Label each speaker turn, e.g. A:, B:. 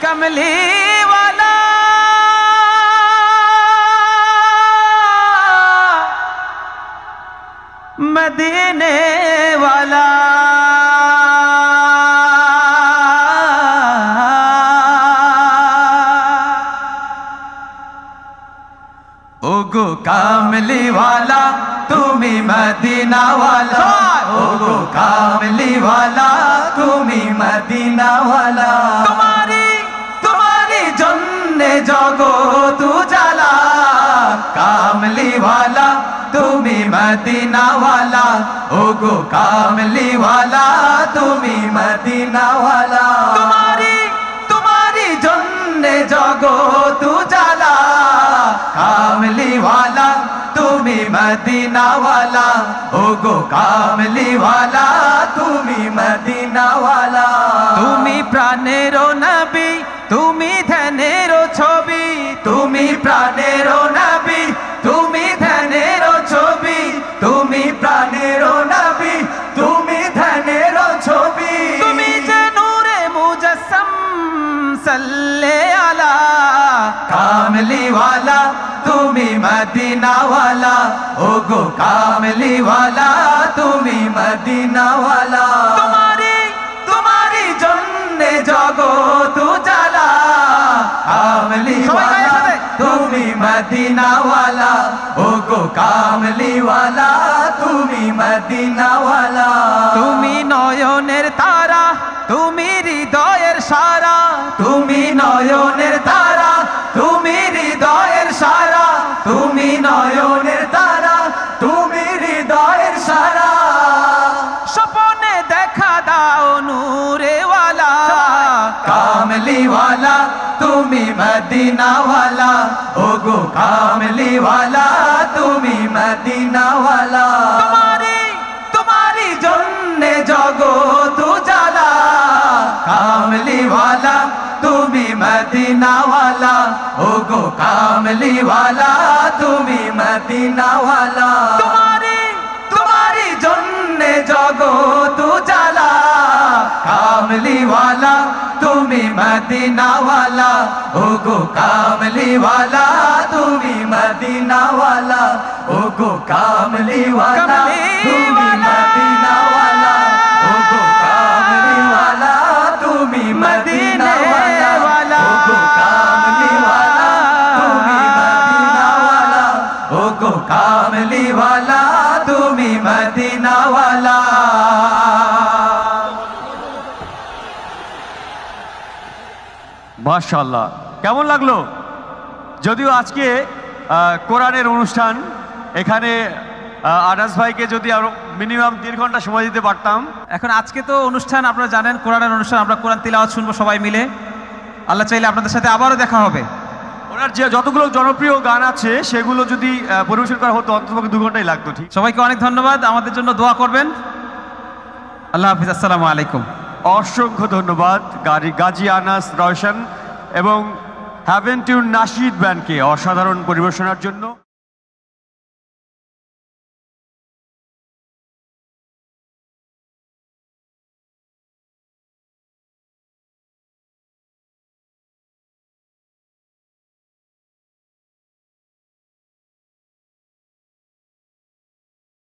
A: कमली वाला मदीने वाला ओगो कामली वाला तुमी मदीना वाला ओगो कामली वाला तुमी मदीना वाला तुम्हारी जन्ने जगत उजाला कामली वाला तुमी मदीना वाला ओगो कामली वाला तुमी मदीना वाला तुम्हारी जन्ने जगत उजाला कामली वाला तुमी मदीना वाला ओगो कामली वाला तुमी मदीना वाला तुमी प्राणेरो नबी तुमी ध्यानेरो छवि तुमी प्राणेरो नबी तुमी ध्यानेरो छवि तुमी प्राणेरो नबी तुमी ध्यानेरो छवि तुमी जे नूरे मुजस्सम सल्ले अला कामली वाला तुमी मदीना वाला ओगो कामली वाला तुमी मदीना वाला तुम्हारी जन्ने जगत उजाला कामली वाला तुमी मदीना वाला ओगो कामली वाला तुमी मदीना वाला तुमी नयनेर तारा तुमी हृदयेर सारा तुमी नयनेर तारा तुमी हृदयेर सारा तुमी नयनेर तारा तुमी हृदयेर सारा सपने देखा दाओ नूरे वाला कामली वाला तुमी मदीना वाला ओगो कामली वाला तुमी मदीना वाला तुम्हारी जन्ने जगत उजाला कामली वाला तुमी मदीना वाला ओगो कामली वाला तुमी मदीना वाला तुम्हारी जन्ने जगत उजाला कामली वाला तुमी मदीना वाला ओगो कामली वाला तुमी मदीना वाला ओगो कामली वाला तुमी मदीना वाला ओगो कामली वाला तुमी मदीना वाला ओगो कामली वाला तुमी मदीना वाला ओगो कामली वाला तुमी मदीना वाला
B: মাশাআল্লাহ কেমন লাগলো যদিও আজকে কোরআনের অনুষ্ঠান এখানে আনাস ভাইকে যদি আরো মিনিমাম 1.5 ঘন্টা সময় দিতে পারতাম
A: এখন আজকে তো অনুষ্ঠান আপনারা জানেন কোরআনের অনুষ্ঠান আমরা কোরআন তিলাওয়াত শুনবো সবাই মিলে আল্লাহ চাইলে আপনাদের সাথে আবারও দেখা হবে
B: ওনার যে যতগুলো জনপ্রিয় গান আছে সেগুলো যদি পরিবেশন করা হতো অন্ততপক্ষে 2 ঘন্টাই লাগতো ঠিক
A: সবাইকে অনেক ধন্যবাদ আমাদের জন্য দোয়া করবেন আল্লাহ হাফেজ আসসালামু আলাইকুম
B: অসংখ্য ধন্যবাদ গাজী আনাস রওশন এবং হ্যাভেন টিউন নাশিদ ব্যান্ডকে অসাধারণ পরিবেশনার জন্য